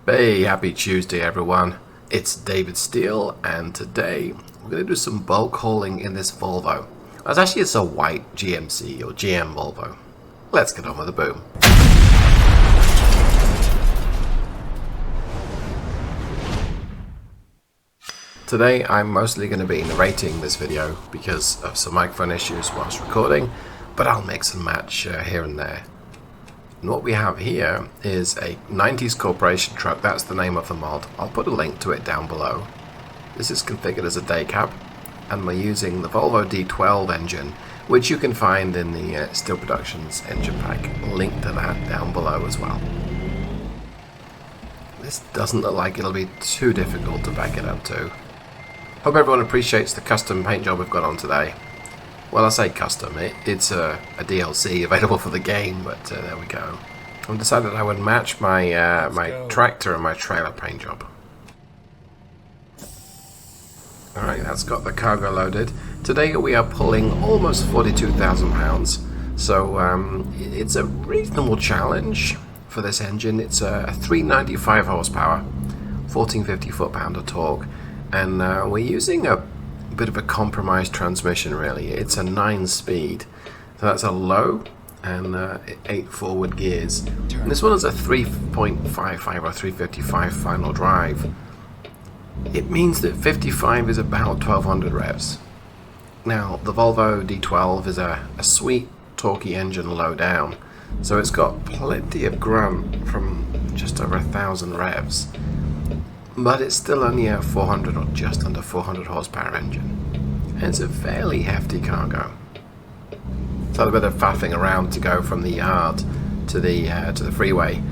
Hey, happy Tuesday everyone. It's David Steele and today we're going to do some bulk hauling in this Volvo. Actually it's a white GMC or GM Volvo. Let's get on with the boom. Today I'm mostly going to be narrating this video because of some microphone issues whilst recording, but I'll mix and match here and there. And what we have here is a 90s Corporation truck. That's the name of the mod. I'll put a link to it down below. This is configured as a day cab and we're using the Volvo D12 engine, which you can find in the Steel Productions engine pack. Link to that down below as well. This doesn't look like it'll be too difficult to back it up to. Hope everyone appreciates the custom paint job we've got on today. Well, I say custom, it's a DLC available for the game, but there we go. I've decided I would match my my tractor and my trailer paint job. Alright, that's got the cargo loaded. Today we are pulling almost 42,000 pounds, so it's a reasonable challenge for this engine. It's a 395 horsepower, 1450 foot-pound of torque, and we're using a bit of a compromised transmission really. It's a 9-speed, so that's a low and 8 forward gears. And this one is a 3.55 or 355 final drive. It means that 55 is about 1200 revs. Now the Volvo D12 is a sweet torquey engine low down, so it's got plenty of grunt from just over 1000 revs. But it's still only a 400 or just under 400 horsepower engine. And it's a fairly hefty cargo. It's had a bit of faffing around to go from the yard to the freeway.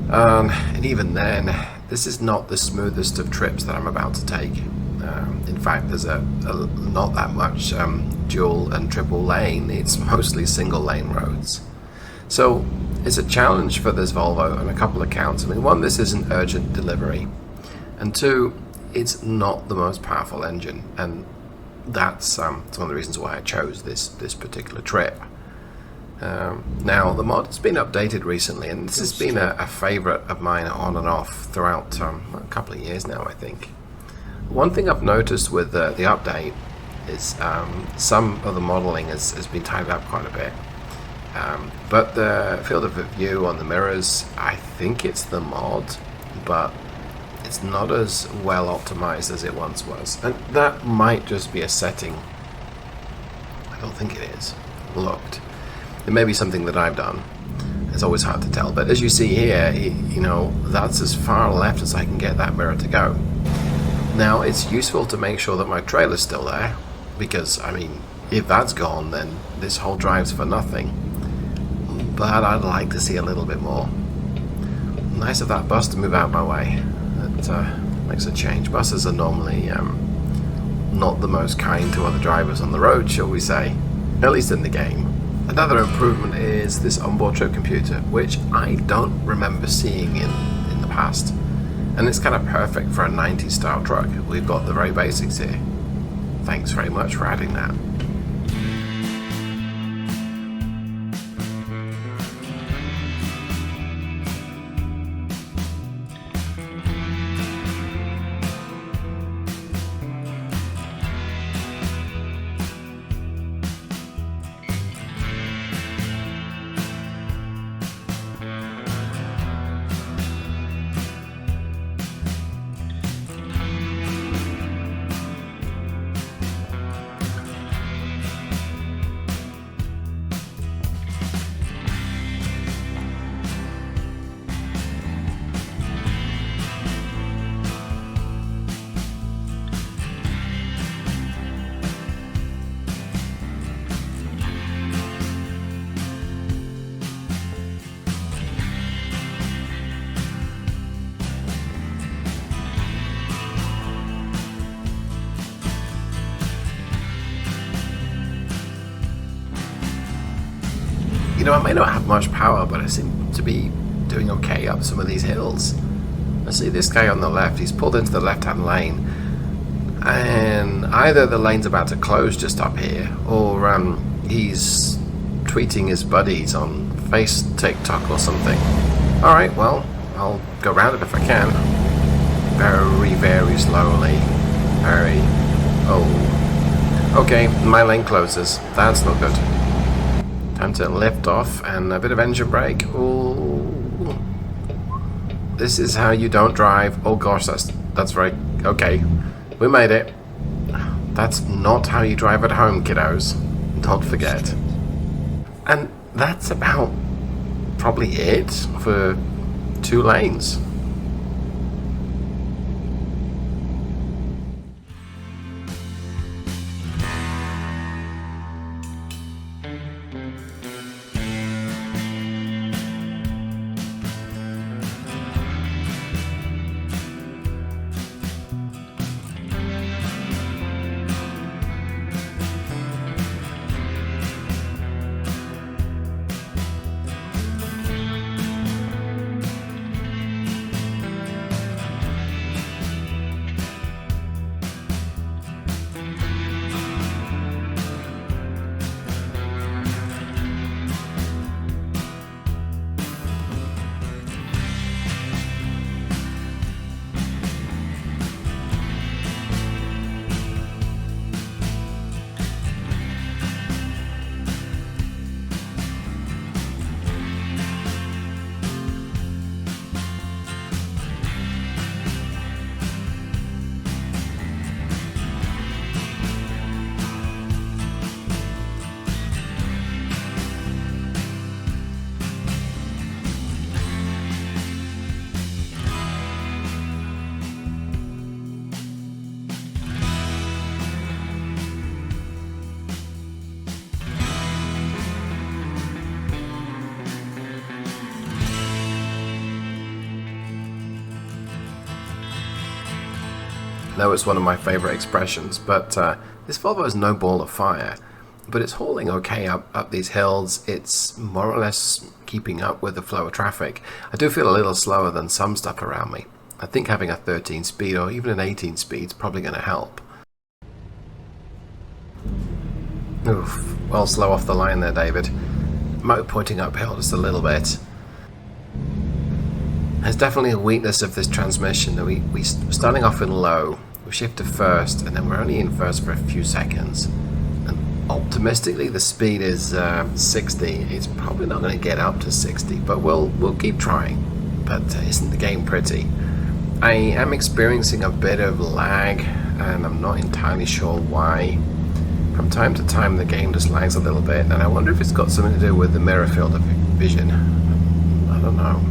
And even then, this is not the smoothest of trips that I'm about to take. In fact, there's not that much dual and triple lane. It's mostly single lane roads. So it's a challenge for this Volvo on a couple of counts. I mean, one, this is an urgent delivery, and two, it's not the most powerful engine, and that's one of the reasons why I chose this particular trip. Now the mod has been updated recently, and this has been a favorite of mine on and off throughout a couple of years now, I think. One thing I've noticed with the update is some of the modeling has been tidied up quite a bit. But the field of view on the mirrors, I think it's the mod, but it's not as well optimized as it once was. And that might just be a setting. I don't think it is. Looked. It may be something that I've done. It's always hard to tell. But as you see here, you know, that's as far left as I can get that mirror to go. Now, it's useful to make sure that my trailer's still there, because, I mean, if that's gone, then this whole drive's for nothing. But I'd like to see a little bit more. Nice of that bus to move out my way. That makes a change. Buses are normally not the most kind to other drivers on the road, shall we say, at least in the game. Another improvement is this onboard trip computer, which I don't remember seeing in the past. And it's kind of perfect for a 90s style truck. We've got the very basics here. Thanks very much for adding that. You know, I may not have much power, but I seem to be doing okay up some of these hills. I see this guy on the left, he's pulled into the left-hand lane, and either the lane's about to close just up here, or tweeting his buddies on TikTok or something. Alright, well, I'll go around it if I can. Very, very slowly. Very... Oh. Okay, my lane closes. That's not good. Time to lift off and a bit of engine brake. Ooh. This is how you don't drive. Oh gosh, that's right. Okay, we made it. That's not how you drive at home, kiddos. Don't forget. And that's about probably it for 2 lanes. I know it's one of my favorite expressions, but this Volvo is no ball of fire, but it's hauling okay up these hills. It's more or less keeping up with the flow of traffic. I do feel a little slower than some stuff around me. I think having a 13 speed or even an 18 speed is probably going to help. Oof, well slow off the line there, David. Motor pointing uphill just a little bit. There's definitely a weakness of this transmission that we're starting off in low. We shift to first, and then we're only in first for a few seconds. And optimistically, the speed is 60. It's probably not going to get up to 60, but we'll keep trying. But isn't the game pretty? I am experiencing a bit of lag, and I'm not entirely sure why. From time to time, the game just lags a little bit, and I wonder if it's got something to do with the mirror field of vision. I don't know.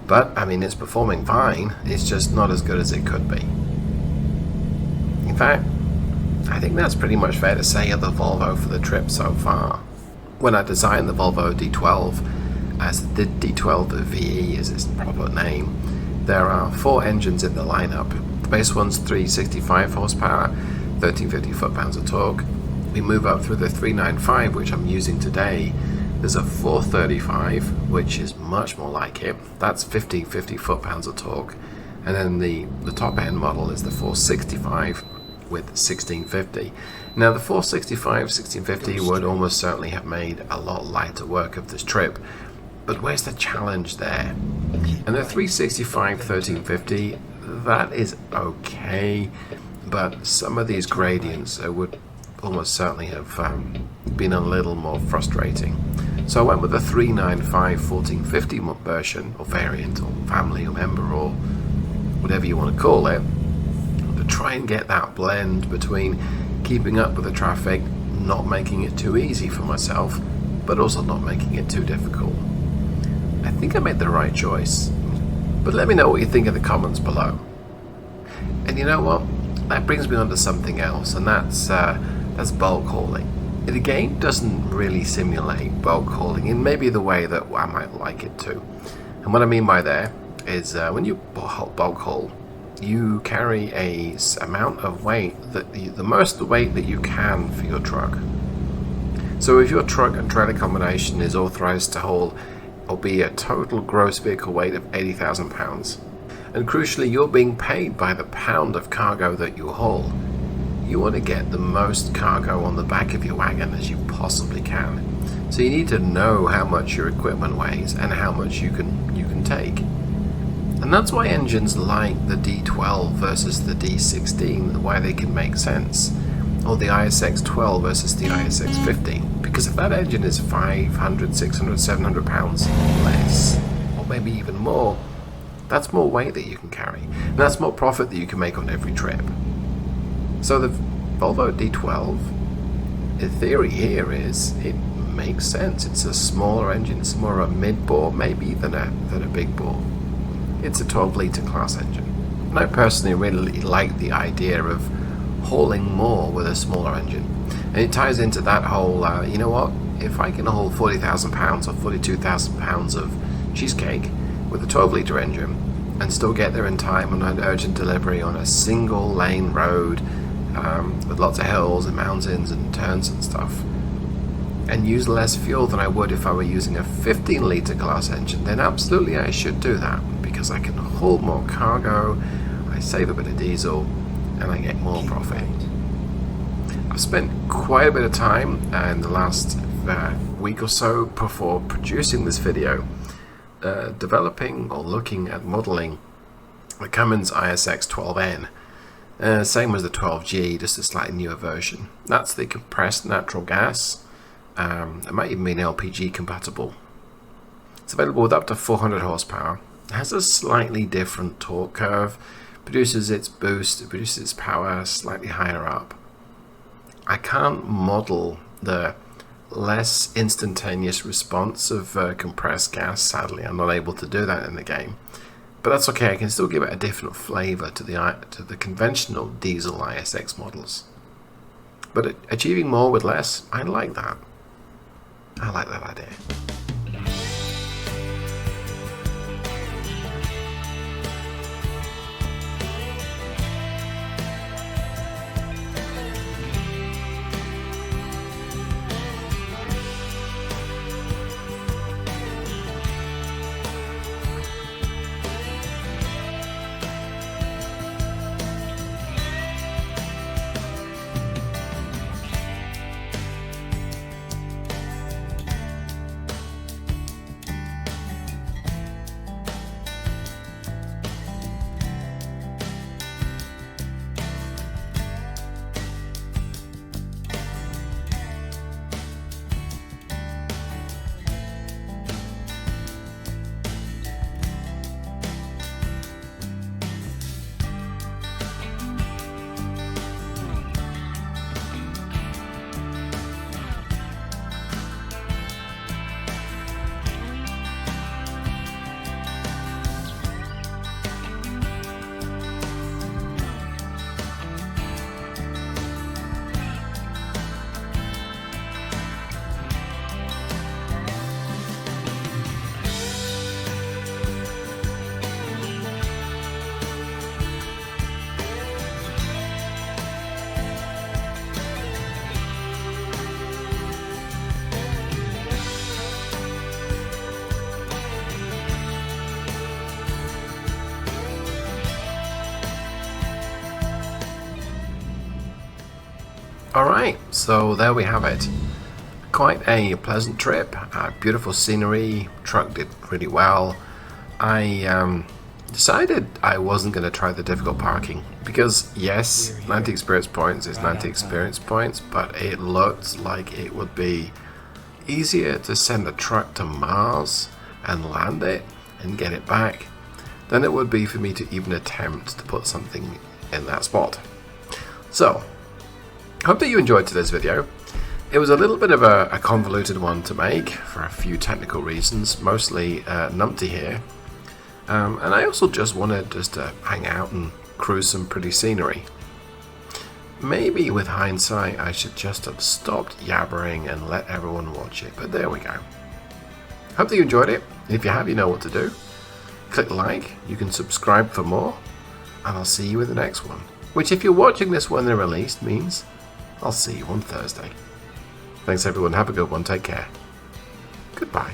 But, I mean, it's performing fine. It's just not as good as it could be. In fact, I think that's pretty much fair to say of the Volvo for the trip so far. When I designed the Volvo D12, as the D12VE is its proper name, there are 4 engines in the lineup. The base one's 365 horsepower, 1350 foot-pounds of torque. We move up through the 395, which I'm using today. There's a 435, which is much more like it. That's 1550 foot-pounds of torque. And then the top-end model is the 465 with 1650. Now the 465, 1650 would almost certainly have made a lot lighter work of this trip. But where's the challenge there? And the 365, 1350, that is okay. But some of these gradients would almost certainly have been a little more frustrating. So I went with the 395 1450 version, or variant, or family, or member, or whatever you want to call it, to try and get that blend between keeping up with the traffic, not making it too easy for myself, but also not making it too difficult. I think I made the right choice, but let me know what you think in the comments below. And you know what? That brings me on to something else, and that's bulk hauling. The game doesn't really simulate bulk hauling in maybe the way that I might like it to. And what I mean by that is when you bulk haul, you carry a amount of weight, the most weight that you can for your truck. So if your truck and trailer combination is authorized to haul or be a total gross vehicle weight of 80,000 pounds, and crucially you're being paid by the pound of cargo that you haul, you want to get the most cargo on the back of your wagon as you possibly can. So you need to know how much your equipment weighs and how much you can take. And that's why engines like the D12 versus the D16, why they can make sense. Or the ISX 12 versus the ISX 15. Because if that engine is 500, 600, 700 pounds less, or maybe even more, that's more weight that you can carry. And that's more profit that you can make on every trip. So the Volvo D12, the theory here is it makes sense. It's a smaller engine, it's more of a mid-bore, maybe than a big bore. It's a 12-litre class engine. And I personally really like the idea of hauling more with a smaller engine. And it ties into that whole, you know what, if I can haul 40,000 pounds or 42,000 pounds of cheesecake with a 12-litre engine and still get there in time on an urgent delivery on a single lane road with lots of hills and mountains and turns and stuff, and use less fuel than I would if I were using a 15-litre class engine, then absolutely I should do that, because I can haul more cargo, I save a bit of diesel, and I get more profit. I've spent quite a bit of time in the last week or so before producing this video developing or looking at modelling the Cummins ISX 12N, same as the 12G, just a slightly newer version. That's the compressed natural gas. It might even be LPG compatible. It's available with up to 400 horsepower. It has a slightly different torque curve, produces its boost, it produces its power slightly higher up. I can't model the less instantaneous response of compressed gas, sadly. I'm not able to do that in the game. But that's okay, I can still give it a different flavour to the conventional diesel ISX models. But achieving more with less, I like that. I like that idea. Alright, so there we have it. Quite a pleasant trip, beautiful scenery, truck did pretty well. I decided I wasn't going to try the difficult parking because yes, 90 experience points is 90 experience points, but it looked like it would be easier to send a truck to Mars and land it and get it back than it would be for me to even attempt to put something in that spot. So, hope that you enjoyed today's video. It was a little bit of a convoluted one to make for a few technical reasons, mostly numpty here. And I also just wanted to hang out and cruise some pretty scenery. Maybe with hindsight I should just have stopped yabbering and let everyone watch it, but there we go. Hope that you enjoyed it. If you have, you know what to do. Click like, you can subscribe for more, and I'll see you in the next one. Which, if you're watching this when they're released, means I'll see you on Thursday. Thanks everyone, have a good one, take care. Goodbye.